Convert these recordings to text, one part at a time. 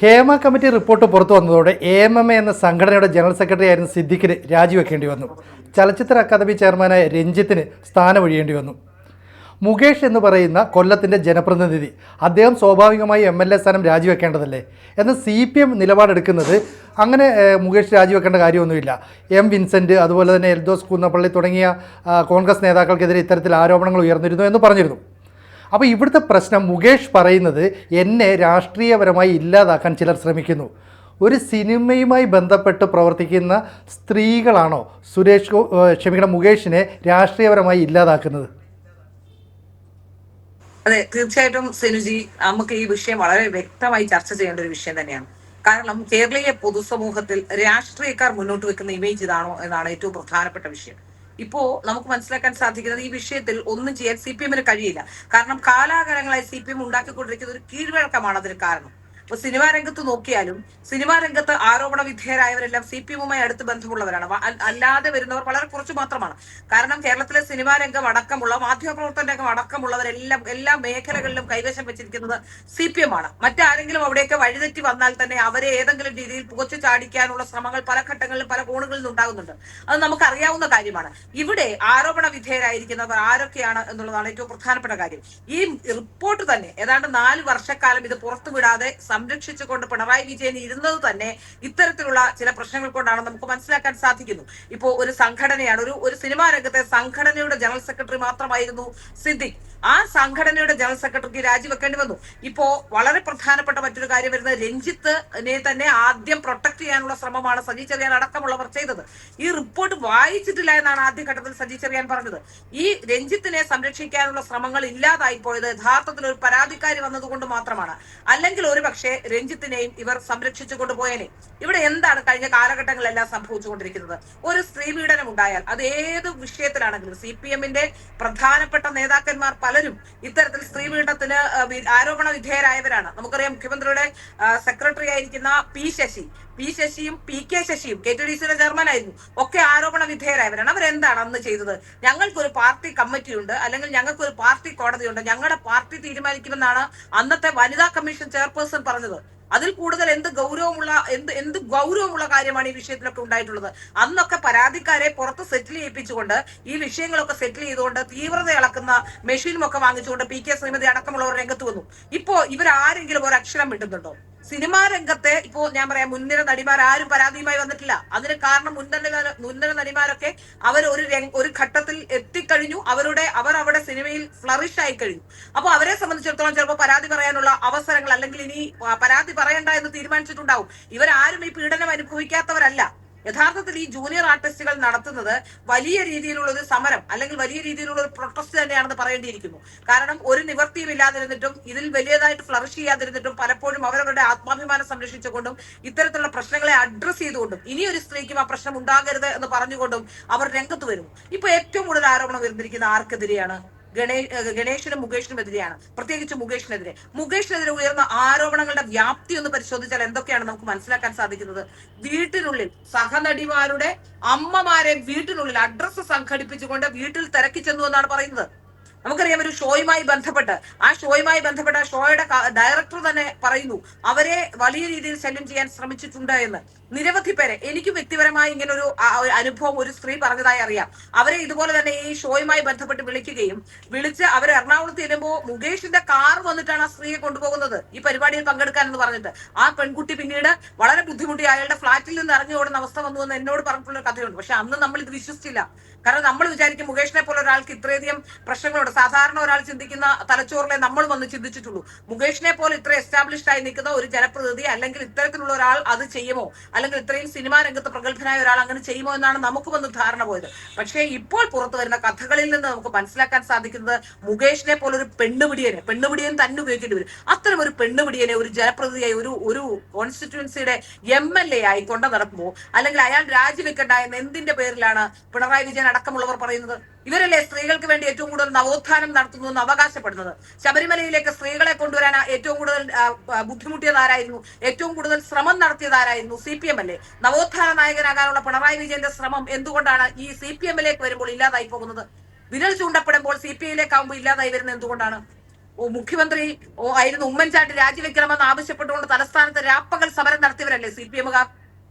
Hema committee report പുറത്തു വന്നതോടെ AMMA എന്ന സംഘടനയുടെ ജനറൽ സെക്രട്ടറി ആയിരുന്ന സിദ്ദിഖിന് രാജിവെക്കേണ്ടി വന്നു. ചലച്ചിത്ര അക്കാദമി ചെയർമാനായ രഞ്ജിത്തിന് സ്ഥാനമൊഴിയേണ്ടി വന്നു. മുകേഷ് എന്ന് പറയുന്ന കൊല്ലത്തിൻ്റെ ജനപ്രതിനിധി, അദ്ദേഹം സ്വാഭാവികമായി MLA സ്ഥാനം രാജിവെക്കേണ്ടതല്ലേ എന്ന് CPM നിലപാടെടുക്കുന്നത്. അങ്ങനെ മുകേഷ് രാജിവെക്കേണ്ട കാര്യമൊന്നുമില്ല. വിൻസെൻ്റ്, അതുപോലെ തന്നെ എൽദോസ് കുന്നപ്പള്ളി തുടങ്ങിയ കോൺഗ്രസ് നേതാക്കൾക്കെതിരെ ഇത്തരത്തിൽ ആരോപണങ്ങൾ ഉയർന്നിരുന്നു എന്ന് പറഞ്ഞിരുന്നു. അപ്പോൾ ഇവിടുത്തെ പ്രശ്നം, മുകേഷ് പറയുന്നത് എന്നെ രാഷ്ട്രീയപരമായി ഇല്ലാതാക്കാൻ ചിലർ ശ്രമിക്കുന്നു. ഒരു സിനിമയുമായി ബന്ധപ്പെട്ട് പ്രവർത്തിക്കുന്ന സ്ത്രീകളാണോ മുകേഷിനെ രാഷ്ട്രീയപരമായി ഇല്ലാതാക്കുന്നത്? അതെ, തീർച്ചയായിട്ടും സെനുജി, നമുക്ക് ഈ വിഷയം വളരെ വ്യക്തമായി ചർച്ച ചെയ്യേണ്ട ഒരു വിഷയം തന്നെയാണ്. കാരണം കേരളീയ പൊതുസമൂഹത്തിൽ രാഷ്ട്രീയക്കാർ മുന്നോട്ട് വെക്കുന്ന ഇമേജ് ഇതാണോ എന്നാണ് ഏറ്റവും പ്രധാനപ്പെട്ട വിഷയം. ഇപ്പോ നമുക്ക് മനസ്സിലാക്കാൻ സാധിക്കുന്നത് ഈ വിഷയത്തിൽ ഒന്നും ചെയ്യാൻ CPM കഴിയില്ല. കാരണം കാലാകാലങ്ങളായി CPM ഉണ്ടാക്കിക്കൊണ്ടിരിക്കുന്ന ഒരു കീഴ്വഴക്കമാണ് അതിന് കാരണം. ഇപ്പൊ സിനിമാ രംഗത്ത് നോക്കിയാലും സിനിമാ രംഗത്ത് ആരോപണ വിധേയരായവരെല്ലാം CPM-മായി അടുത്ത് ബന്ധമുള്ളവരാണ്. അല്ലാതെ വരുന്നവർ വളരെ കുറച്ച് മാത്രമാണ്. കാരണം കേരളത്തിലെ സിനിമാ രംഗം അടക്കമുള്ള മാധ്യമപ്രവർത്തന രംഗം അടക്കമുള്ളവരെല്ലാം എല്ലാ മേഖലകളിലും കൈവശം വെച്ചിരിക്കുന്നത് CPM ആണ്. മറ്റാരെങ്കിലും അവിടെയൊക്കെ വഴിതെറ്റി വന്നാൽ തന്നെ അവരെ ഏതെങ്കിലും രീതിയിൽ പുകച്ചു ചാടിക്കാനുള്ള ശ്രമങ്ങൾ പല ഘട്ടങ്ങളിലും പല കോണുകളിൽ നിന്ന് ഉണ്ടാകുന്നുണ്ട്. അത് നമുക്കറിയാവുന്ന കാര്യമാണ്. ഇവിടെ ആരോപണ വിധേയരായിരിക്കുന്നവർ ആരൊക്കെയാണ് എന്നുള്ളതാണ് ഏറ്റവും പ്രധാനപ്പെട്ട കാര്യം. ഈ റിപ്പോർട്ട് തന്നെ ഏതാണ്ട് 4 വർഷക്കാലം ഇത് പുറത്തുവിടാതെ സംരക്ഷിച്ചുകൊണ്ട് പിണറായി വിജയൻ ഇരുന്നത് തന്നെ ഇത്തരത്തിലുള്ള ചില പ്രശ്നങ്ങൾ കൊണ്ടാണ് നമുക്ക് മനസ്സിലാക്കാൻ സാധിക്കുന്നു. ഇപ്പോ ഒരു സംഘടനയാണ്, ഒരു സിനിമാ രംഗത്തെ സംഘടനയുടെ ജനറൽ സെക്രട്ടറി മാത്രമായിരുന്നു സിദ്ദിഖ്. ആ സംഘടനയുടെ ജനറൽ സെക്രട്ടറിക്ക് രാജിവെക്കേണ്ടി വന്നു. ഇപ്പോ വളരെ പ്രധാനപ്പെട്ട മറ്റൊരു കാര്യം വരുന്നത്, രഞ്ജിത്തിനെ തന്നെ ആദ്യം പ്രൊട്ടക്ട് ചെയ്യാനുള്ള ശ്രമമാണ് സജി ചെറിയാൻ അടക്കമുള്ളവർ ചെയ്തത്. ഈ റിപ്പോർട്ട് വായിച്ചിട്ടില്ല എന്നാണ് ആദ്യഘട്ടത്തിൽ സജി ചെറിയാൻ പറഞ്ഞത്. ഈ രഞ്ജിത്തിനെ സംരക്ഷിക്കാനുള്ള ശ്രമങ്ങൾ ഇല്ലാതായി പോയത് യഥാർത്ഥത്തിൽ ഒരു പരാതിക്കാരി വന്നതുകൊണ്ട് മാത്രമാണ്. അല്ലെങ്കിൽ ഒരു പക്ഷേ രഞ്ജിത്തിനെയും ഇവർ സംരക്ഷിച്ചു കൊണ്ടുപോയേനെ. ഇവിടെ എന്താണ് കഴിഞ്ഞ കാലഘട്ടങ്ങളിലെല്ലാം സംഭവിച്ചുകൊണ്ടിരിക്കുന്നത്? ഒരു സ്ത്രീ പീഡനം ഉണ്ടായാൽ അത് ഏത് വിഷയത്തിലാണെങ്കിലും CPM-ന്റെ പ്രധാനപ്പെട്ട നേതാക്കന്മാർ പലരും ഇത്തരത്തിൽ സ്ത്രീ പീഡനത്തിന് ആരോപണ വിധേയരായവരാണ്. നമുക്കറിയാം, മുഖ്യമന്ത്രിയുടെ സെക്രട്ടറി ആയിരിക്കുന്ന പി ശശിയും PK ശശിയും KTDCയുടെ ചെയർമാൻ ആയിരുന്നു, ഒക്കെ ആരോപണ വിധേയരായവരാണ്. അവരെന്താണ് അന്ന് ചെയ്തത്? ഞങ്ങൾക്കൊരു പാർട്ടി കമ്മിറ്റി ഉണ്ട്, അല്ലെങ്കിൽ ഞങ്ങൾക്കൊരു പാർട്ടി കോടതിയുണ്ട്, ഞങ്ങളുടെ പാർട്ടി തീരുമാനിക്കുമെന്നാണ് അന്നത്തെ വനിതാ കമ്മീഷൻ ചെയർപേഴ്സൺ പറഞ്ഞത്. അതിൽ കൂടുതൽ എന്ത് ഗൗരവമുള്ള കാര്യമാണ് ഈ വിഷയത്തിലൊക്കെ ഉണ്ടായിട്ടുള്ളത്? അന്നൊക്കെ പരാതിക്കാരെ പുറത്ത് സെറ്റിൽ ചെയ്യിപ്പിച്ചുകൊണ്ട് ഈ വിഷയങ്ങളൊക്കെ സെറ്റിൽ ചെയ്തുകൊണ്ട് തീവ്രത ഇളക്കുന്ന മെഷീനും ഒക്കെ വാങ്ങിച്ചുകൊണ്ട് PK ശ്രീമതി അടക്കമുള്ളവർ രംഗത്ത് വന്നു. ഇപ്പോ ഇവരാരെങ്കിലും ഒരു അക്ഷരം വിട്ടുന്നുണ്ടോ? സിനിമാ രംഗത്തെ ഇപ്പോ ഞാൻ പറയാം, മുൻനിര നടിമാർ ആരും പരാതിയുമായി വന്നിട്ടില്ല. അതിന് കാരണം മുൻനിര നടിമാരൊക്കെ അവർ ഒരു ഘട്ടത്തിൽ എത്തിക്കഴിഞ്ഞു. അവർ അവിടെ സിനിമയിൽ ഫ്ലറിഷ് ആയി കഴിഞ്ഞു. അപ്പൊ അവരെ സംബന്ധിച്ചിടത്തോളം ചിലപ്പോൾ പരാതി പറയാനുള്ള അവസരങ്ങൾ, അല്ലെങ്കിൽ ഇനി പരാതി പറയണ്ട എന്ന് തീരുമാനിച്ചിട്ടുണ്ടാവും. ഇവരാരും ഈ പീഡനം അനുഭവിക്കാത്തവരല്ല. യഥാർത്ഥത്തിൽ ഈ ജൂനിയർ ആർട്ടിസ്റ്റുകൾ നടത്തുന്നത് വലിയ രീതിയിലുള്ള ഒരു സമരം, അല്ലെങ്കിൽ വലിയ രീതിയിലുള്ള ഒരു പ്രൊട്ടസ്റ്റ് തന്നെയാണെന്ന് പറയേണ്ടിയിരിക്കുന്നു. കാരണം ഒരു നിവൃത്തിയും ഇല്ലാതിരുന്നിട്ടും ഇതിൽ വലിയതായിട്ട് ഫ്ലറിഷ് ചെയ്യാതിരുന്നിട്ടും പലപ്പോഴും അവരവരുടെ ആത്മാഭിമാനം സംരക്ഷിച്ചുകൊണ്ടും ഇത്തരത്തിലുള്ള പ്രശ്നങ്ങളെ അഡ്രസ് ചെയ്തുകൊണ്ടും ഇനി ഒരു സ്ത്രീക്കും ആ പ്രശ്നം ഉണ്ടാകരുത് എന്ന് പറഞ്ഞുകൊണ്ടും അവർ രംഗത്ത് വരുന്നു. ഇപ്പൊ ഏറ്റവും കൂടുതൽ ആരോപണം വരുന്നിരിക്കുന്ന ആർക്കെതിരെയാണ്? ഗണേഷിനും മുകേഷിനും എതിരെയാണ്. പ്രത്യേകിച്ച് മുകേഷിനെതിരെ ഉയർന്ന ആരോപണങ്ങളുടെ വ്യാപ്തി ഒന്ന് പരിശോധിച്ചാൽ എന്തൊക്കെയാണ് നമുക്ക് മനസ്സിലാക്കാൻ സാധിക്കുന്നത്? വീട്ടിനുള്ളിൽ സഹനടിമാരുടെ അമ്മമാരെ വീട്ടിനുള്ളിൽ അഡ്രസ്സ് സംഘടിപ്പിച്ചുകൊണ്ട് വീട്ടിൽ തിരക്കി ചെന്നു എന്നാണ് പറയുന്നത്. നമുക്കറിയാം, ഒരു ഷോയുമായി ബന്ധപ്പെട്ട് ആ ഷോയുടെ ഡയറക്ടർ തന്നെ പറയുന്നു അവരെ വലിയ രീതിയിൽ ശല്യം ചെയ്യാൻ ശ്രമിച്ചിട്ടുണ്ട് എന്ന്. നിരവധി പേരെ, എനിക്ക് വ്യക്തിപരമായി ഇങ്ങനെ ഒരു അനുഭവം ഒരു സ്ത്രീ പറഞ്ഞതായി അറിയാം. അവരെ ഇതുപോലെ തന്നെ ഈ ഷോയുമായി ബന്ധപ്പെട്ട് വിളിച്ച് അവർ എറണാകുളത്ത് ചെല്ലുമ്പോൾ മുകേഷിന്റെ കാർ വന്നിട്ടാണ് ആ സ്ത്രീയെ കൊണ്ടുപോകുന്നത് ഈ പരിപാടിയിൽ പങ്കെടുക്കാൻ എന്ന് പറഞ്ഞിട്ട്. ആ പെൺകുട്ടി പിന്നീട് വളരെ ബുദ്ധിമുട്ടി അയാളുടെ ഫ്ളാറ്റിൽ നിന്ന് ഇറങ്ങി ഓടുന്ന അവസ്ഥ വന്നു എന്ന് എന്നോട് പറഞ്ഞിട്ടുള്ള കഥയുണ്ട്. പക്ഷെ അന്ന് നമ്മൾ ഇത് വിശ്വസിച്ചില്ല. കാരണം നമ്മൾ വിചാരിക്കും മുകേഷിനെ പോലെ ഒരാൾക്ക് ഇത്രയധികം പ്രശ്നങ്ങളുണ്ട്. സാധാരണ ഒരാൾ ചിന്തിക്കുന്ന തലച്ചോറിലെ നമ്മൾ വന്ന് ചിന്തിച്ചിട്ടുള്ളൂ. മുകേഷിനെ പോലെ ഇത്ര എസ്റ്റാബ്ലിഷ്ഡ് ആയി നിൽക്കുന്ന ഒരു ജനപ്രതിനിധി, അല്ലെങ്കിൽ ഇത്തരത്തിലുള്ള ഒരാൾ അത് ചെയ്യുമോ, അല്ലെങ്കിൽ ഇത്രയും സിനിമാ രംഗത്ത് പ്രഗത്ഭനായ ഒരാൾ അങ്ങനെ ചെയ്യുമോ എന്നാണ് നമുക്ക് വന്ന് ധാരണ പോയത്. പക്ഷേ ഇപ്പോൾ പുറത്തു വരുന്ന കഥകളിൽ നിന്ന് നമുക്ക് മനസ്സിലാക്കാൻ സാധിക്കുന്നത് മുകേഷിനെ പോലെ ഒരു പെണ്ണുപിടിയൻ തന്നെ ഉപയോഗിക്കേണ്ടി വരും. അത്തരം ഒരു പെണ്ണുപിടിയനെ ഒരു ജനപ്രതിനിധിയായി ഒരു കോൺസ്റ്റിറ്റ്യുവൻസിയുടെ MLA ആയി കൊണ്ടു നടക്കുമ്പോൾ, അല്ലെങ്കിൽ അയാൾ രാജിവെക്കണ്ട എന്ന് എന്തിന്റെ പേരിലാണ് പിണറായി വിജയൻ അടക്കമുള്ളവർ പറയുന്നത്? ഇവരല്ലേ സ്ത്രീകൾക്ക് വേണ്ടി ഏറ്റവും കൂടുതൽ നവോത്ഥാനം നടത്തുന്നു എന്ന് അവകാശപ്പെടുന്നത്? ശബരിമലയിലേക്ക് സ്ത്രീകളെ കൊണ്ടുവരാൻ ഏറ്റവും കൂടുതൽ ബുദ്ധിമുട്ടിയതാരായിരുന്നു? ഏറ്റവും കൂടുതൽ ശ്രമം നടത്തിയതാരായിരുന്നു? CPM അല്ലേ? നവോത്ഥാന നായകനാകാനുള്ള പിണറായി വിജയന്റെ ശ്രമം എന്തുകൊണ്ടാണ് ഈ CPM-ലേക്ക് വരുമ്പോൾ ഇല്ലാതായി പോകുന്നത്? വിരൽ ചൂണ്ടപ്പെടുമ്പോൾ CPI-യിലേക്കാവുമ്പോൾ ഇല്ലാതായി വരുന്നത് എന്തുകൊണ്ടാണ്? മുഖ്യമന്ത്രി ആയിരുന്ന ഉമ്മൻചാണ്ടി രാജിവെക്കണമെന്ന് ആവശ്യപ്പെട്ടുകൊണ്ട് തലസ്ഥാനത്ത് രാപ്പകൽ സമരം നടത്തിയവരല്ലേ CPM-കാർ?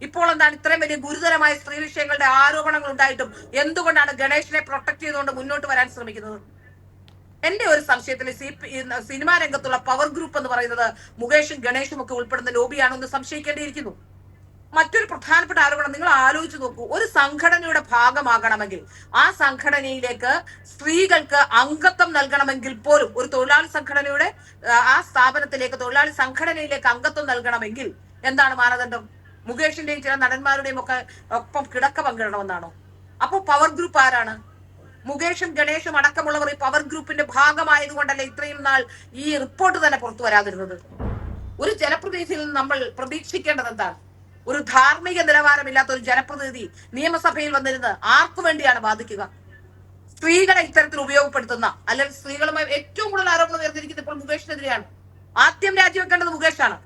ഇപ്പോൾ എന്താണ് ഇത്രയും വലിയ ഗുരുതരമായ സ്ത്രീ വിഷയങ്ങളുടെ ആരോപണങ്ങൾ ഉണ്ടായിട്ടും എന്തുകൊണ്ടാണ് ഗണേഷിനെ പ്രൊട്ടക്ട് ചെയ്തുകൊണ്ട് മുന്നോട്ട് വരാൻ ശ്രമിക്കുന്നത്? എന്റെ ഒരു സംശയത്തിൽ സിനിമാ രംഗത്തുള്ള പവർ ഗ്രൂപ്പ് എന്ന് പറയുന്നത് മുകേഷും ഗണേഷും ഒക്കെ ഉൾപ്പെടുന്ന ലോബിയാണെന്ന് സംശയിക്കേണ്ടിയിരിക്കുന്നു. മറ്റൊരു പ്രധാനപ്പെട്ട ആരോപണം നിങ്ങൾ ആലോചിച്ച് നോക്കൂ. ഒരു സംഘടനയുടെ ഭാഗമാകണമെങ്കിൽ ആ സംഘടനയിലേക്ക് സ്ത്രീകൾക്ക് അംഗത്വം നൽകണമെങ്കിൽ പോലും, ഒരു തൊഴിലാളി സംഘടനയുടെ ആ സ്ഥാപനത്തിലേക്ക്, തൊഴിലാളി സംഘടനയിലേക്ക് അംഗത്വം നൽകണമെങ്കിൽ എന്താണ് മാനദണ്ഡം? മുകേഷിന്റെയും ചില നടന്മാരുടെയും ഒക്കെ ഒപ്പം കിടക്ക പങ്കിടണമെന്നാണോ? അപ്പോൾ പവർ ഗ്രൂപ്പ് ആരാണ്? മുകേഷും ഗണേഷും അടക്കമുള്ളവർ ഈ പവർ ഗ്രൂപ്പിന്റെ ഭാഗമായതുകൊണ്ടല്ലേ ഇത്രയും നാൾ ഈ റിപ്പോർട്ട് തന്നെ പുറത്തു വരാതിരുന്നത്? ഒരു ജനപ്രതിനിധിയിൽ നിന്ന് നമ്മൾ പ്രതീക്ഷിക്കേണ്ടത് എന്താണ്? ഒരു ധാർമ്മിക നിലവാരമില്ലാത്ത ഒരു ജനപ്രതിനിധി നിയമസഭയിൽ വന്നിരുന്ന് ആർക്കു വേണ്ടിയാണ് ബാധിക്കുക? സ്ത്രീകളെ ഇത്തരത്തിൽ ഉപയോഗപ്പെടുത്തുന്ന, അല്ലെങ്കിൽ സ്ത്രീകളുമായി ഏറ്റവും കൂടുതൽ ആരോപണം ഉയർന്നിരിക്കുന്നത് ഇപ്പോൾ മുകേഷിനെതിരെയാണ്. ആദ്യം രാജിവെക്കേണ്ടത് മുകേഷാണ്.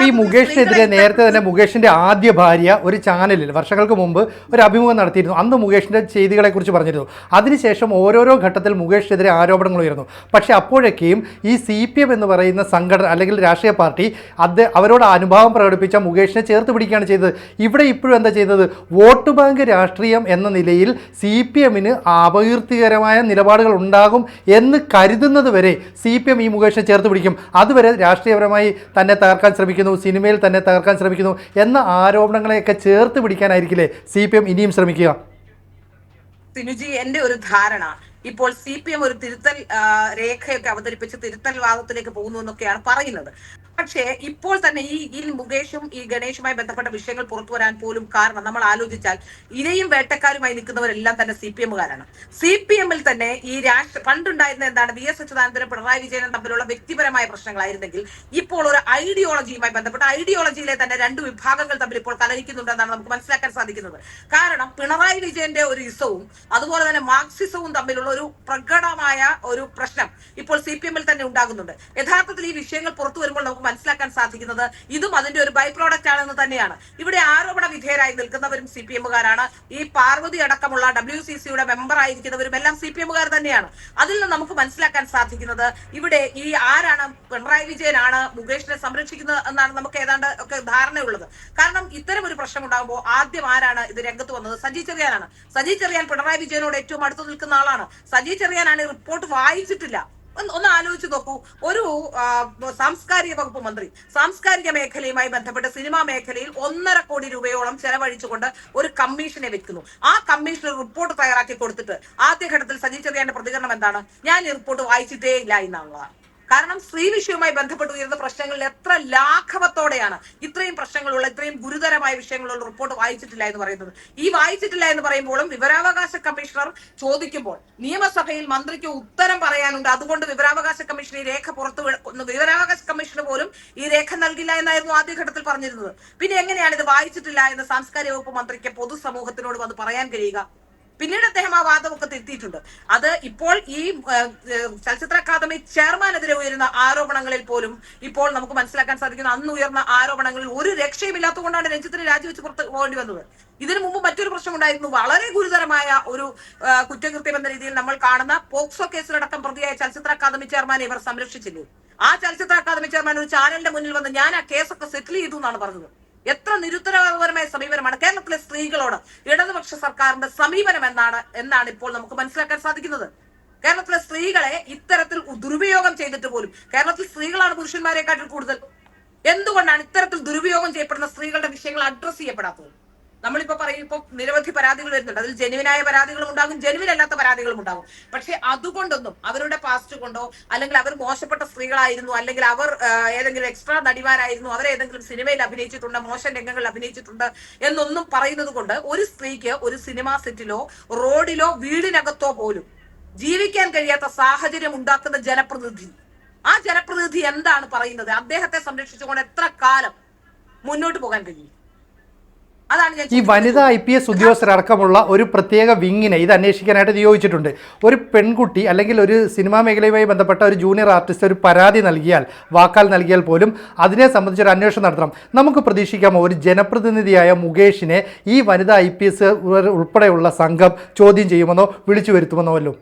ഈ മുകേഷിനെതിരെ നേരത്തെ തന്നെ മുകേഷിൻ്റെ ആദ്യ ഭാര്യ ഒരു ചാനലിൽ വർഷങ്ങൾക്ക് മുമ്പ് ഒരു അഭിമുഖം നടത്തിയിരുന്നു. അന്ന് മുകേഷിൻ്റെ ചെയ്തികളെക്കുറിച്ച് പറഞ്ഞിരുന്നു. അതിനുശേഷം ഓരോരോ ഘട്ടത്തിൽ മുകേഷിനെതിരെ ആരോപണങ്ങൾ ഉയർന്നു. പക്ഷേ അപ്പോഴൊക്കെയും ഈ CPM എന്ന് പറയുന്ന സംഘടന അല്ലെങ്കിൽ രാഷ്ട്രീയ പാർട്ടി അവരോട് അനുഭാവം പ്രകടിപ്പിച്ച മുകേഷിനെ ചേർത്ത് പിടിക്കുകയാണ് ചെയ്തത്. ഇവിടെ ഇപ്പോഴും എന്താ ചെയ്തത്? വോട്ട് ബാങ്ക് രാഷ്ട്രീയം എന്ന നിലയിൽ CPM-ന് അപകീർത്തികരമായ നിലപാടുകൾ ഉണ്ടാകും എന്ന് കരുതുന്നത് വരെ CPM ഈ മുകേഷിനെ ചേർത്ത് പിടിക്കും. അതുവരെ രാഷ്ട്രീയപരമായി തന്നെ തകർക്കാൻ ശ്രമിക്കുന്നു, സിനിമയിൽ തന്നെ തകർക്കാൻ ശ്രമിക്കുന്നു എന്ന ആരോപണങ്ങളെയൊക്കെ ചേർത്ത് പിടിക്കാനായിരിക്കില്ലേ CPM ഇനിയും ശ്രമിക്കുക? സിനുജി, എന്റെ ഒരു ധാരണ ഇപ്പോൾ CPM ഒരു തിരുത്തൽ രേഖയൊക്കെ അവതരിപ്പിച്ച് തിരുത്തൽ വാദത്തിലേക്ക് പോകുന്നു എന്നൊക്കെയാണ് പറയുന്നത്. പക്ഷേ ഇപ്പോൾ തന്നെ ഈ മുകേഷും ഈ ഗണേഷുമായി ബന്ധപ്പെട്ട വിഷയങ്ങൾ പുറത്തു വരാൻ പോലും കാരണം നമ്മൾ ആലോചിച്ചാൽ ഇരയും വേട്ടക്കാരുമായി നിൽക്കുന്നവരെല്ലാം തന്നെ CPM-കാരാണ്. CPM-ൽ തന്നെ ഈ പണ്ടുണ്ടായിരുന്ന എന്താണ്, VS അച്യുതാനന്ദനും പിണറായി വിജയനും തമ്മിലുള്ള വ്യക്തിപരമായ പ്രശ്നങ്ങളായിരുന്നെങ്കിൽ ഇപ്പോൾ ഒരു ഐഡിയോളജിയുമായി ബന്ധപ്പെട്ട ഐഡിയോളജിയിലെ തന്നെ രണ്ട് വിഭാഗങ്ങൾ തമ്മിൽ ഇപ്പോൾ കലഹിക്കുന്നുണ്ടെന്നാണ് നമുക്ക് മനസ്സിലാക്കാൻ സാധിക്കുന്നത്. കാരണം പിണറായി വിജയന്റെ ഒരു ഇസവും അതുപോലെ തന്നെ മാർക്സിസവും തമ്മിലുള്ള ഒരു പ്രകടമായ ഒരു പ്രശ്നം ഇപ്പോൾ CPM-ൽ തന്നെ ഉണ്ടാകുന്നുണ്ട്. യഥാർത്ഥത്തിൽ ഈ വിഷയങ്ങൾ പുറത്തു വരുമ്പോൾ നമുക്ക് മനസ്സിലാക്കാൻ സാധിക്കുന്നത് ഇതും അതിന്റെ ഒരു ബൈ പ്രോഡക്റ്റ് ആണെന്ന് തന്നെയാണ്. ഇവിടെ ആരോപണ വിധേയരായി നിൽക്കുന്നവരും CPM-കാരാണ്. ഈ പാർവതി അടക്കമുള്ള WCC-യുടെ മെമ്പർ ആയിരിക്കുന്നവരും എല്ലാം CPM-കാർ തന്നെയാണ്. അതിൽ നിന്ന് നമുക്ക് മനസ്സിലാക്കാൻ സാധിക്കുന്നത് ഇവിടെ ഈ ആരാണ്, പിണറായി വിജയനാണ് മുകേഷിനെ സംരക്ഷിക്കുന്നത് എന്നാണ് നമുക്ക് ഏതാണ്ട് ഒക്കെ ധാരണയുള്ളത്. കാരണം ഇത്തരം ഒരു പ്രശ്നം ഉണ്ടാകുമ്പോൾ ആദ്യം ആരാണ് ഇത് രംഗത്ത് വന്നത്? സജി ചെറിയാനാണ്. സജി ചെറിയാൻ പിണറായി വിജയനോട് ഏറ്റവും അടുത്ത് നിൽക്കുന്ന ആളാണ്. സജി ചെറിയാനാണ് ഈ റിപ്പോർട്ട് വായിച്ചിട്ടില്ല. ഒന്ന് ആലോചിച്ച് നോക്കൂ. ഒരു സാംസ്കാരിക വകുപ്പ് മന്ത്രി സാംസ്കാരിക മേഖലയുമായി ബന്ധപ്പെട്ട് സിനിമാ മേഖലയിൽ 1.5 കോടി രൂപയോളം ചെലവഴിച്ചുകൊണ്ട് ഒരു കമ്മീഷനെ വെക്കുന്നു. ആ കമ്മീഷൻ ഒരു റിപ്പോർട്ട് തയ്യാറാക്കി കൊടുത്തിട്ട് ആദ്യഘട്ടത്തിൽ സജി ചെറിയാന്റെ പ്രതികരണം എന്താണ്? ഞാൻ ഈ റിപ്പോർട്ട് വായിച്ചിട്ടേ ഇല്ല എന്നുള്ളതാണ്. കാരണം സ്ത്രീ വിഷയവുമായി ബന്ധപ്പെട്ട് ഉയർന്ന പ്രശ്നങ്ങളിൽ എത്ര ലാഘവത്തോടെയാണ് ഇത്രയും പ്രശ്നങ്ങളുള്ള, ഇത്രയും ഗുരുതരമായ വിഷയങ്ങളുള്ള റിപ്പോർട്ട് വായിച്ചിട്ടില്ല എന്ന് പറയുന്നത്. ഈ വായിച്ചിട്ടില്ല എന്ന് പറയുമ്പോഴും വിവരാവകാശ കമ്മീഷണർ ചോദിക്കുമ്പോൾ നിയമസഭയിൽ മന്ത്രിക്ക് ഉത്തരം പറയാനുണ്ട്. അതുകൊണ്ട് വിവരാവകാശ കമ്മീഷൻ ഈ രേഖ വിവരാവകാശ കമ്മീഷന് പോലും ഈ രേഖ നൽകില്ല എന്നായിരുന്നു ആദ്യഘട്ടത്തിൽ പറഞ്ഞിരുന്നത്. പിന്നെ എങ്ങനെയാണ് ഇത് വായിച്ചിട്ടില്ല എന്ന് സാംസ്കാരിക വകുപ്പ് മന്ത്രിക്ക് പൊതുസമൂഹത്തിനോട് വന്ന് പറയാൻ കഴിയുക? പിന്നീട് അദ്ദേഹം ആ വാദമൊക്കെ തിരുത്തിയിട്ടുണ്ട്. അത് ഇപ്പോൾ ഈ ചലച്ചിത്ര അക്കാദമി ചെയർമാനെതിരെ ഉയരുന്ന ആരോപണങ്ങളിൽ പോലും ഇപ്പോൾ നമുക്ക് മനസ്സിലാക്കാൻ സാധിക്കുന്ന അന്ന് ഉയർന്ന ആരോപണങ്ങളിൽ ഒരു രക്ഷയുമില്ലാത്തതുകൊണ്ടാണ് രഞ്ജിത്തിന് രാജിവെച്ച് പുറത്ത് പോകേണ്ടി വന്നത്. ഇതിനു മുമ്പ് മറ്റൊരു പ്രശ്നം ഉണ്ടായിരുന്നു. വളരെ ഗുരുതരമായ ഒരു കുറ്റകൃത്യം എന്ന രീതിയിൽ നമ്മൾ കാണുന്ന പോക്സോ കേസിലടക്കം പ്രതിയായ ചലച്ചിത്ര അക്കാദമി ചെയർമാനെ ഇവർ സംരക്ഷിച്ചില്ലേ? ആ ചലച്ചിത്ര അക്കാദമി ചെയർമാൻ ഒരു ചാനലിന്റെ മുന്നിൽ വന്ന് ഞാൻ ആ കേസൊക്കെ സെറ്റിൽ ചെയ്തു എന്നാണ് പറഞ്ഞത്. എത്ര നിരുത്തരവാദപരമായ സമീപനമാണ് കേരളത്തിലെ സ്ത്രീകളോട് ഇടതുപക്ഷ സർക്കാരിന്റെ സമീപനം എന്നാണ് ഇപ്പോൾ നമുക്ക് മനസ്സിലാക്കാൻ സാധിക്കുന്നത്. കേരളത്തിലെ സ്ത്രീകളെ ഇത്തരത്തിൽ ദുരുപയോഗം ചെയ്തിട്ട് പോലും, കേരളത്തിൽ സ്ത്രീകളാണ് പുരുഷന്മാരെക്കാട്ടിൽ കൂടുതൽ, എന്തുകൊണ്ടാണ് ഇത്തരത്തിൽ ദുരുപയോഗം ചെയ്യപ്പെടുന്ന സ്ത്രീകളുടെ വിഷയങ്ങൾ അഡ്രസ് ചെയ്യപ്പെടാത്തത്? നമ്മളിപ്പോ പറയും, ഇപ്പൊ നിരവധി പരാതികൾ വരുന്നുണ്ട്. അതിൽ ജെനുവിനായ പരാതികളും ഉണ്ടാകും, ജെനുവിൻ അല്ലാത്ത പരാതികളും ഉണ്ടാകും. പക്ഷെ അതുകൊണ്ടൊന്നും അവരുടെ പാസ്റ്റ് കൊണ്ടോ, അല്ലെങ്കിൽ അവർ മോശപ്പെട്ട സ്ത്രീകളായിരുന്നു, അല്ലെങ്കിൽ അവർ ഏതെങ്കിലും എക്സ്ട്രാ നടിമാരായിരുന്നു, അവരേതെങ്കിലും സിനിമയിൽ അഭിനയിച്ചിട്ടുണ്ട്, മോശം രംഗങ്ങളിൽ അഭിനയിച്ചിട്ടുണ്ട് എന്നൊന്നും പറയുന്നത് കൊണ്ട് ഒരു സ്ത്രീക്ക് ഒരു സിനിമാ സെറ്റിലോ റോഡിലോ വീടിനകത്തോ പോലും ജീവിക്കാൻ കഴിയാത്ത സാഹചര്യം ഉണ്ടാക്കുന്ന ജനപ്രതിനിധി, ആ ജനപ്രതിനിധി എന്താണ് പറയുന്നത്? അദ്ദേഹത്തെ സംരക്ഷിച്ചുകൊണ്ട് എത്ര കാലം മുന്നോട്ട് പോകാൻ കഴിയും? ഈ വനിതാ IPS ഉദ്യോഗസ്ഥരടക്കമുള്ള ഒരു പ്രത്യേക വിങ്ങിനെ ഇത് അന്വേഷിക്കാനായിട്ട് നിയോഗിച്ചിട്ടുണ്ട്. ഒരു പെൺകുട്ടി അല്ലെങ്കിൽ ഒരു സിനിമാ മേഖലയുമായി ബന്ധപ്പെട്ട ഒരു ജൂനിയർ ആർട്ടിസ്റ്റ് ഒരു പരാതി നൽകിയാൽ, വാക്കാൽ നൽകിയാൽ പോലും അതിനെ സംബന്ധിച്ചൊരു അന്വേഷണം നടത്തണം. നമുക്ക് പ്രതീക്ഷിക്കാമോ ഒരു ജനപ്രതിനിധിയായ മുകേഷിനെ ഈ വനിതാ IPS ഉൾപ്പെടെയുള്ള സംഘം ചോദ്യം ചെയ്യുമെന്നോ വിളിച്ചു വരുത്തുമെന്നോ വല്ലോ?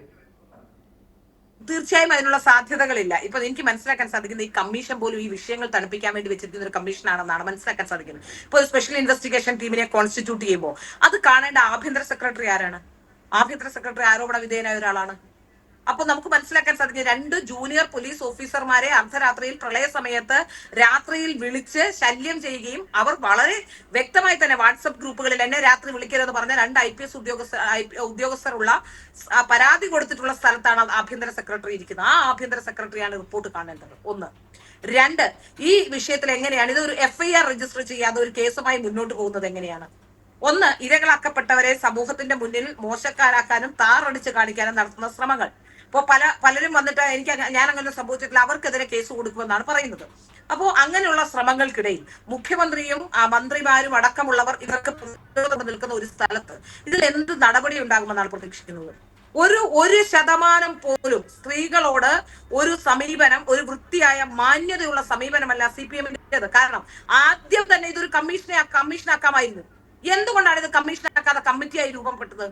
തീർച്ചയായും അതിനുള്ള സാധ്യതകളില്ല. ഇപ്പൊ എനിക്ക് മനസ്സിലാക്കാൻ സാധിക്കുന്നത് ഈ കമ്മീഷൻ പോലും ഈ വിഷയങ്ങൾ തണുപ്പിക്കാൻ വേണ്ടി വെച്ചിരിക്കുന്ന ഒരു കമ്മീഷനാണെന്നാണ് മനസ്സിലാക്കാൻ സാധിക്കുന്നത്. ഇപ്പൊ ഒരു സ്പെഷ്യൽ ഇൻവെസ്റ്റിഗേഷൻ ടീമിനെ കോൺസ്റ്റിറ്റ്യൂട്ട് ചെയ്യുമ്പോൾ അത് കാണേണ്ട ആഭ്യന്തര സെക്രട്ടറി ആരാണ്? ആഭ്യന്തര സെക്രട്ടറി ആരോപണ വിധേയനായ ഒരാളാണ്. അപ്പൊ നമുക്ക് മനസ്സിലാക്കാൻ സാധിക്കും 2 ജൂനിയർ പോലീസ് ഓഫീസർമാരെ അർദ്ധരാത്രിയിൽ പ്രളയ സമയത്ത് രാത്രിയിൽ വിളിച്ച് ശല്യം ചെയ്യുകയും അവർ വളരെ വ്യക്തമായി തന്നെ വാട്സപ്പ് ഗ്രൂപ്പുകളിൽ എന്നെ രാത്രി വിളിക്കരുതെന്ന് പറഞ്ഞ 2 IPS ഉദ്യോഗസ്ഥരുള്ള പരാതി കൊടുത്തിട്ടുള്ള സ്ഥലത്താണ് ആഭ്യന്തര സെക്രട്ടറി ഇരിക്കുന്നത്. ആ ആഭ്യന്തര സെക്രട്ടറിയാണ് റിപ്പോർട്ട് കാണേണ്ടത്. 1. 2, ഈ വിഷയത്തിൽ എങ്ങനെയാണ് ഇത് ഒരു FIR രജിസ്റ്റർ ചെയ്യാതെ ഒരു കേസുമായി മുന്നോട്ട് പോകുന്നത് എങ്ങനെയാണ്? 1, ഇരകളാക്കപ്പെട്ടവരെ സമൂഹത്തിന്റെ മുന്നിൽ മോശക്കാരാക്കാനും താറടിച്ച് കാണിക്കാനും നടത്തുന്ന ശ്രമങ്ങൾ. ഇപ്പോ പലരും വന്നിട്ട് ഞാൻ അങ്ങനെ സംഭവിച്ചിട്ടില്ല, അവർക്കെതിരെ കേസ് കൊടുക്കുമെന്നാണ് പറയുന്നത്. അപ്പോ അങ്ങനെയുള്ള ശ്രമങ്ങൾക്കിടയിൽ മുഖ്യമന്ത്രിയും മന്ത്രിമാരും അടക്കമുള്ളവർ ഇവർക്ക് നിൽക്കുന്ന ഒരു സ്ഥലത്ത് ഇതിൽ എന്ത് നടപടി ഉണ്ടാകുമെന്നാണ് പ്രതീക്ഷിക്കുന്നത്? ഒരു ശതമാനം പോലും സ്ത്രീകളോട് ഒരു സമീപനം, ഒരു വൃത്തിയായ മാന്യതയുള്ള സമീപനമല്ല CPM-ന്റേത്. കാരണം ആദ്യം തന്നെ ഇതൊരു കമ്മീഷനാക്കാമായിരുന്നു. എന്തുകൊണ്ടാണ് ഇത് കമ്മീഷനാക്കാതെ കമ്മിറ്റിയായി രൂപപ്പെട്ടത്?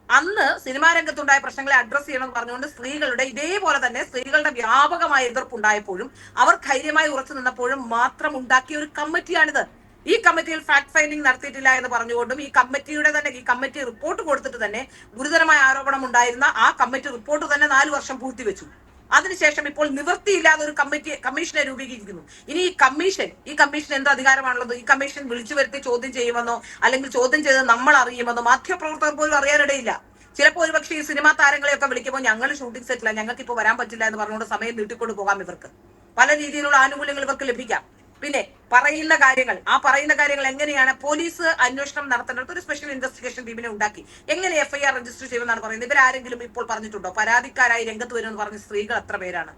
അന്ന് സിനിമാ രംഗത്തുണ്ടായ പ്രശ്നങ്ങളെ അഡ്രസ് ചെയ്യണമെന്ന് പറഞ്ഞുകൊണ്ട് സ്ത്രീകളുടെ ഇതേപോലെ തന്നെ സ്ത്രീകളുടെ വ്യാപകമായ എതിർപ്പുണ്ടായപ്പോഴും അവർ ധൈര്യമായി ഉറച്ചു നിന്നപ്പോഴും മാത്രം ഉണ്ടാക്കിയ ഒരു കമ്മിറ്റിയാണിത്. ഈ കമ്മിറ്റിയിൽ ഫാക്ട് ഫൈൻഡിംഗ് നടത്തിയിട്ടില്ല എന്ന് പറഞ്ഞുകൊണ്ടും ഈ കമ്മിറ്റി റിപ്പോർട്ട് കൊടുത്തിട്ട് തന്നെ ഗുരുതരമായ ആരോപണം ഉണ്ടായിരുന്ന ആ കമ്മിറ്റി റിപ്പോർട്ട് തന്നെ 4 വർഷം പൂർത്തിവെച്ചു. അതിനുശേഷം ഇപ്പോൾ നിവൃത്തിയില്ലാതെ ഒരു കമ്മീഷനെ രൂപീകരിക്കുന്നു. ഇനി ഈ കമ്മീഷൻ എന്ത് അധികാരമാണുള്ളത്? ഈ കമ്മീഷൻ വിളിച്ചു വരുത്തി ചോദ്യം ചെയ്യുമെന്നോ അല്ലെങ്കിൽ ചോദ്യം ചെയ്ത് നമ്മൾ അറിയുമെന്നോ മാധ്യമപ്രവർത്തകർ പോലും അറിയാനിടയില്ല. ചിലപ്പോൾ ഒരുപക്ഷെ ഈ സിനിമാ താരങ്ങളെയൊക്കെ വിളിക്കുമ്പോൾ ഞങ്ങൾ ഷൂട്ടിംഗ് സെറ്റില്ല, ഞങ്ങൾക്ക് ഇപ്പോൾ വരാൻ പറ്റില്ല എന്ന് പറഞ്ഞുകൊണ്ട് സമയം നീട്ടിക്കൊണ്ട് പോകാം. ഇവർക്ക് പല രീതിയിലുള്ള ആനുകൂല്യങ്ങൾ ഇവർക്ക് ലഭിക്കാം. പിന്നെ പറയുന്ന കാര്യങ്ങൾ എങ്ങനെയാണ് പോലീസ് അന്വേഷണം നടത്തേണ്ടത്? ഒരു സ്പെഷ്യൽ ഇൻവെസ്റ്റിഗേഷൻ ടീമിനെ ഉണ്ടാക്കി എങ്ങനെ FIR രജിസ്റ്റർ ചെയ്യുമെന്നാണ് പറയുന്നത്. ഇവരാരെങ്കിലും ഇപ്പോൾ പറഞ്ഞിട്ടുണ്ടോ പരാതിക്കാരായി രംഗത്ത് വരുമെന്ന് പറഞ്ഞ സ്ത്രീകൾ എത്ര പേരാണ്?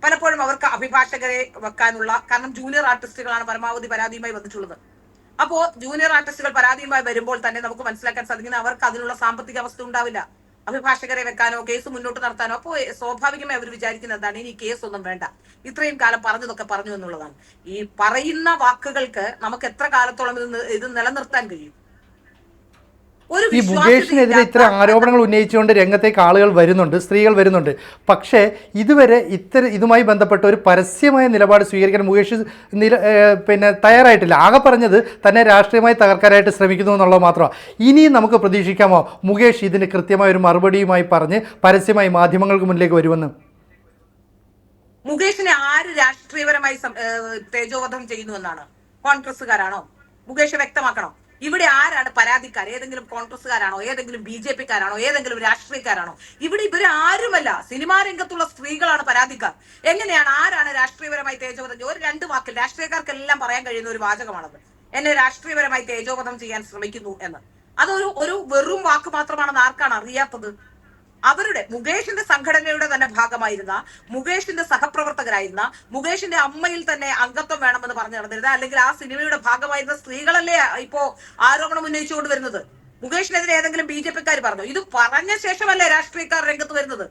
പലപ്പോഴും അവർക്ക് അഭിഭാഷകരെ വെക്കാനുള്ള, കാരണം ജൂനിയർ ആർട്ടിസ്റ്റുകളാണ് പരമാവധി പരാതിയുമായി വന്നിട്ടുള്ളത്. അപ്പോ ജൂനിയർ ആർട്ടിസ്റ്റുകൾ പരാതിയുമായി വരുമ്പോൾ തന്നെ നമുക്ക് മനസ്സിലാക്കാൻ സാധിക്കുന്നത് അവർക്ക് അതിനുള്ള സാമ്പത്തിക അവസ്ഥ ഉണ്ടാവില്ല അഭിഭാഷകരെ വെക്കാനോ കേസ് മുന്നോട്ട് നടത്താനോ. അപ്പോൾ സ്വാഭാവികമായി അവർ വിചാരിക്കുന്നത് എന്താണ്? ഇനി കേസ് ഒന്നും വേണ്ട, ഇത്രയും കാലം പറഞ്ഞതൊക്കെ പറഞ്ഞു എന്നുള്ളതാണ്. ഈ പറയുന്ന വാക്കുകൾക്ക് നമുക്ക് എത്ര കാലത്തോളം ഇത് നിലനിർത്താൻ കഴിയും? ഈ മുകേഷിനെതിരെ ഇത്തരം ആരോപണങ്ങൾ ഉന്നയിച്ചുകൊണ്ട് രംഗത്തേക്ക് ആളുകൾ വരുന്നുണ്ട്, സ്ത്രീകൾ വരുന്നുണ്ട്. പക്ഷേ ഇതുവരെ ഇതുമായി ബന്ധപ്പെട്ട ഒരു പരസ്യമായ നിലപാട് സ്വീകരിക്കാൻ മുകേഷ് തയ്യാറായിട്ടില്ല. ആകെ പറഞ്ഞത് തന്നെ രാഷ്ട്രീയമായി തകർക്കാനായിട്ട് ശ്രമിക്കുന്നു എന്നുള്ളത് മാത്രമാണ്. ഇനിയും നമുക്ക് പ്രതീക്ഷിക്കാമോ മുകേഷ് ഇതിന് കൃത്യമായ ഒരു മറുപടിയുമായി പറഞ്ഞ് പരസ്യമായി മാധ്യമങ്ങൾക്ക് മുന്നിലേക്ക് വരുമെന്ന്? മുകേഷിനെ ആര് രാഷ്ട്രീയപരമായി തേജോവധം ചെയ്യുന്നുവെന്നാണ്? കോൺഗ്രസ്സുകാരാണോ? മുകേഷ് വ്യക്തമാക്കണം. ഇവിടെ ആരാണ് പരാതിക്കാർ? ഏതെങ്കിലും കോൺഗ്രസ്സുകാരാണോ? ഏതെങ്കിലും BJP-ക്കാരാണോ? ഏതെങ്കിലും രാഷ്ട്രീയക്കാരാണോ? ഇവിടെ ഇവര് ആരുമല്ല, സിനിമാ രംഗത്തുള്ള സ്ത്രീകളാണ് പരാതിക്കാർ. എങ്ങനെയാണ്, ആരാണ് രാഷ്ട്രീയപരമായി തേജോവധം? ഒരു 2 വാക്കിൽ രാഷ്ട്രീയക്കാർക്കെല്ലാം പറയാൻ കഴിയുന്ന ഒരു വാചകമാണത്. എന്നെ രാഷ്ട്രീയപരമായി തേജോവധം ചെയ്യാൻ ശ്രമിക്കുന്നു എന്ന്. അതൊരു വെറും വാക്ക് മാത്രമാണെന്ന് ആർക്കാണ് അറിയാത്തത്? അവരുടെ മുകേഷിന്റെ സംഘടനയുടെ തന്നെ ഭാഗമായിരുന്ന, മുകേഷിന്റെ സഹപ്രവർത്തകരായിരുന്ന, മുകേഷിന്റെ അമ്മയിൽ തന്നെ അംഗത്വം വേണമെന്ന് പറഞ്ഞു നടന്നിരുന്ന, അല്ലെങ്കിൽ ആ സിനിമയുടെ ഭാഗമായിരുന്ന സ്ത്രീകളല്ലേ ഇപ്പോ ആരോപണം ഉന്നയിച്ചുകൊണ്ട് വരുന്നത്? മുകേഷിനെതിരെ ഏതെങ്കിലും BJP-ക്കാർ പറഞ്ഞു? ഇത് പറഞ്ഞ ശേഷമല്ലേ രാഷ്ട്രീയക്കാർ രംഗത്ത് വരുന്നത്?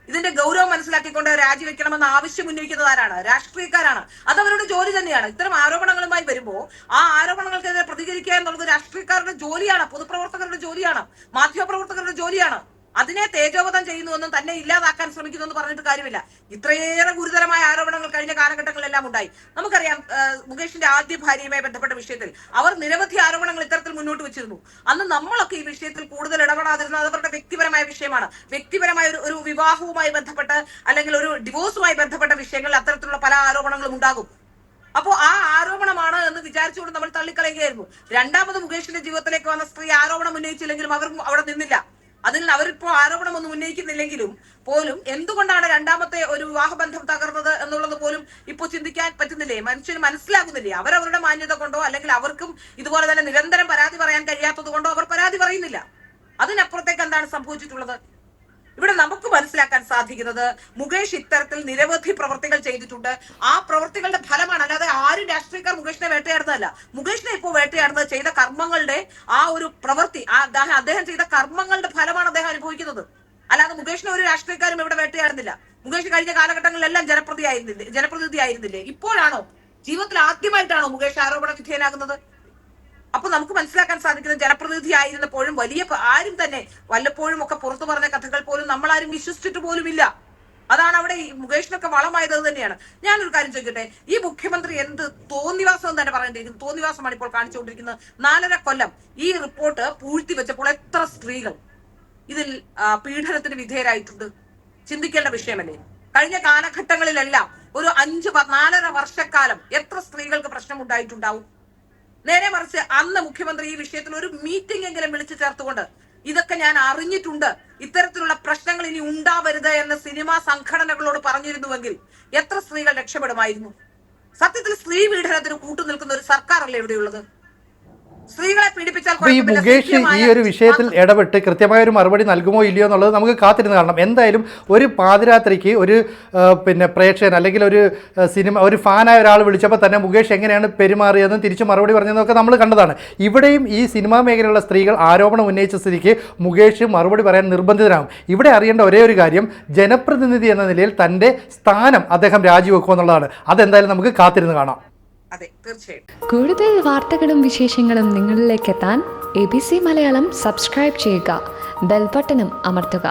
ഇതിന്റെ ഗൗരവം മനസ്സിലാക്കിക്കൊണ്ട് രാജിവെക്കണമെന്ന് ആവശ്യം ഉന്നയിക്കുന്നത് ആരാണ്? രാഷ്ട്രീയക്കാരാണ്. അത് അവരുടെ ജോലി തന്നെയാണ്. ഇത്തരം ആരോപണങ്ങളുമായി വരുമ്പോൾ ആ ആരോപണങ്ങൾക്കെതിരെ പ്രതികരിക്കുക എന്നുള്ളത് രാഷ്ട്രീയക്കാരുടെ ജോലിയാണ്, പൊതുപ്രവർത്തകരുടെ ജോലിയാണ്, മാധ്യമപ്രവർത്തകരുടെ ജോലിയാണ്. അതിനെ തേജോവധം ചെയ്യുന്നുവെന്നും തന്നെ ഇല്ലാതാക്കാൻ ശ്രമിക്കുന്നു പറഞ്ഞിട്ട് കാര്യമില്ല. ഇത്രയേറെ ഗുരുതരമായ ആരോപണങ്ങൾ കഴിഞ്ഞ കാലഘട്ടങ്ങളിലെല്ലാം ഉണ്ടായി. നമുക്കറിയാം, മുകേഷിന്റെ ആദ്യ ഭാര്യയുമായി ബന്ധപ്പെട്ട വിഷയത്തിൽ അവർ നിരവധി ആരോപണങ്ങൾ ഇത്തരത്തിൽ മുന്നോട്ട് വെച്ചിരുന്നു. അന്ന് നമ്മളൊക്കെ ഈ വിഷയത്തിൽ കൂടുതൽ ഇടപെടാതിരുന്നത് അവരുടെ വ്യക്തിപരമായ വിഷയമാണ്. വ്യക്തിപരമായ ഒരു വിവാഹവുമായി ബന്ധപ്പെട്ട് അല്ലെങ്കിൽ ഒരു ഡിവോഴ്സുമായി ബന്ധപ്പെട്ട വിഷയങ്ങളിൽ അത്തരത്തിലുള്ള പല ആരോപണങ്ങളും ഉണ്ടാകും. അപ്പോ ആ ആരോപണമാണ് എന്ന് വിചാരിച്ചുകൊണ്ട് നമ്മൾ തള്ളിക്കളയുകയായിരുന്നു. രണ്ടാമത് മുകേഷിന്റെ ജീവിതത്തിലേക്ക് വന്ന സ്ത്രീ ആരോപണം ഉന്നയിച്ചില്ലെങ്കിലും അവർ അവിടെ നിന്നില്ല. അവരിപ്പോ ആരോപണം ഒന്നും ഉന്നയിക്കുന്നില്ലെങ്കിലും പോലും എന്തുകൊണ്ടാണ് രണ്ടാമത്തെ ഒരു വിവാഹബന്ധം തകർന്നത് എന്നുള്ളത് പോലും ഇപ്പൊ ചിന്തിക്കാൻ പറ്റുന്നില്ലേ? മനുഷ്യന് മനസ്സിലാകുന്നില്ലേ? അവരവരുടെ മാന്യത കൊണ്ടോ അല്ലെങ്കിൽ അവർക്കും ഇതുപോലെ തന്നെ നിരന്തരം പരാതി പറയാൻ കഴിയാത്തത് കൊണ്ടോ അവർ പരാതി പറയുന്നില്ല. അതിനപ്പുറത്തേക്ക് എന്താണ് സംഭവിച്ചിട്ടുള്ളത്? ഇവിടെ നമുക്ക് മനസ്സിലാക്കാൻ സാധിക്കുന്നത് മുകേഷ് ഇത്തരത്തിൽ നിരവധി പ്രവൃത്തികൾ ചെയ്തിട്ടുണ്ട്. ആ പ്രവൃത്തികളുടെ ഫലമാണ്. അല്ലാതെ ആരും രാഷ്ട്രീയക്കാർ മുകേഷിനെ വേട്ടയാടുന്നതല്ല. മുകേഷിനെ ഇപ്പോൾ വേട്ടയാടുന്നത് ചെയ്ത കർമ്മങ്ങളുടെ ആ ഒരു പ്രവൃത്തി, അദ്ദേഹം ചെയ്ത കർമ്മങ്ങളുടെ ഫലമാണ് അദ്ദേഹം അനുഭവിക്കുന്നത്. അല്ലാതെ മുകേഷിനെ ഒരു രാഷ്ട്രീയക്കാരും ഇവിടെ വേട്ടയാടുന്നില്ല. മുകേഷ് കഴിഞ്ഞ കാലഘട്ടങ്ങളിലെല്ലാം ജനപ്രതിനിധി ആയിരുന്നില്ലേ? ഇപ്പോഴാണോ, ജീവിതത്തിൽ ആദ്യമായിട്ടാണോ മുകേഷ് ആരോപണ വിധേയനാകുന്നത്? അപ്പൊ നമുക്ക് മനസ്സിലാക്കാൻ സാധിക്കുന്നത് ജനപ്രതിനിധി ആയിരുന്നപ്പോഴും ആരും തന്നെ വല്ലപ്പോഴും ഒക്കെ പുറത്തു പറഞ്ഞ കഥകൾ പോലും നമ്മൾ ആരും വിശ്വസിച്ചിട്ട് പോലുമില്ല. അതാണ് അവിടെ ഈ മുകേഷിനൊക്കെ വളമായത് തന്നെയാണ്. ഞാനൊരു കാര്യം ചോദിക്കട്ടെ, ഈ മുഖ്യമന്ത്രി എന്ത് തോന്നിവാസം എന്ന് തന്നെ പറയേണ്ടിയിരിക്കുന്നു. തോന്നിവാസമാണ് ഇപ്പോൾ കാണിച്ചുകൊണ്ടിരിക്കുന്നത്. 4.5 കൊല്ലം ഈ റിപ്പോർട്ട് പൂഴ്ത്തി വെച്ചപ്പോൾ എത്ര സ്ത്രീകൾ ഇതിൽ പീഡനത്തിന് വിധേയരായിട്ടുണ്ട്? ചിന്തിക്കേണ്ട വിഷയമല്ലേ? കഴിഞ്ഞ കാലഘട്ടങ്ങളിലെല്ലാം ഒരു 4.5 വർഷക്കാലം എത്ര സ്ത്രീകൾക്ക് പ്രശ്നമുണ്ടായിട്ടുണ്ടാവും? നേരെ മറിച്ച് അന്ന് മുഖ്യമന്ത്രി ഈ വിഷയത്തിൽ ഒരു മീറ്റിംഗ് എങ്കിലും വിളിച്ചു ചേർത്തുകൊണ്ട് ഇതൊക്കെ ഞാൻ അറിഞ്ഞിട്ടുണ്ട്, ഇത്തരത്തിലുള്ള പ്രശ്നങ്ങൾ ഇനി ഉണ്ടാവരുത് എന്ന് സിനിമാ സംഘടനകളോട് പറഞ്ഞിരുന്നുവെങ്കിൽ എത്ര സ്ത്രീകൾ രക്ഷപ്പെടുമായിരുന്നു? സത്യത്തിൽ സ്ത്രീ പീഡനത്തിന് കൂട്ടുനിൽക്കുന്ന ഒരു സർക്കാരല്ലേ ഇവിടെയുള്ളത്? സ്ത്രീകളെ പീഡിപ്പിച്ചാൽ ഈ മുകേഷ് ഈ ഒരു വിഷയത്തിൽ ഇടപെട്ട് കൃത്യമായ ഒരു മറുപടി നൽകുമോ ഇല്ലയോ എന്നുള്ളത് നമുക്ക് കാത്തിരുന്ന് കാണണം. എന്തായാലും ഒരു പാതിരാത്രിക്ക് ഒരു പ്രേക്ഷകൻ അല്ലെങ്കിൽ ഒരു ഫാനായ ഒരാൾ വിളിച്ചപ്പോൾ തന്നെ മുകേഷ് എങ്ങനെയാണ് പെരുമാറിയതെന്നും തിരിച്ച് മറുപടി പറഞ്ഞതെന്നൊക്കെ നമ്മൾ കണ്ടതാണ്. ഇവിടെയും ഈ സിനിമാ മേഖലയിലുള്ള സ്ത്രീകൾ ആരോപണം ഉന്നയിച്ച സ്ഥിതിക്ക് മുകേഷ് മറുപടി പറയാൻ നിർബന്ധിതനാകും. ഇവിടെ അറിയേണ്ട ഒരേ ഒരു കാര്യം, ജനപ്രതിനിധി എന്ന നിലയിൽ തൻ്റെ സ്ഥാനം അദ്ദേഹം രാജിവെക്കുക എന്നുള്ളതാണ്. അതെന്തായാലും നമുക്ക് കാത്തിരുന്ന് കാണാം. അതെ, തീർച്ചയായും. കൂടുതൽ വാർത്തകളും വിശേഷങ്ങളും നിങ്ങളിലേക്ക് എത്താൻ ABC മലയാളം സബ്സ്ക്രൈബ് ചെയ്യുക, ബെൽ ബട്ടണും അമർത്തുക.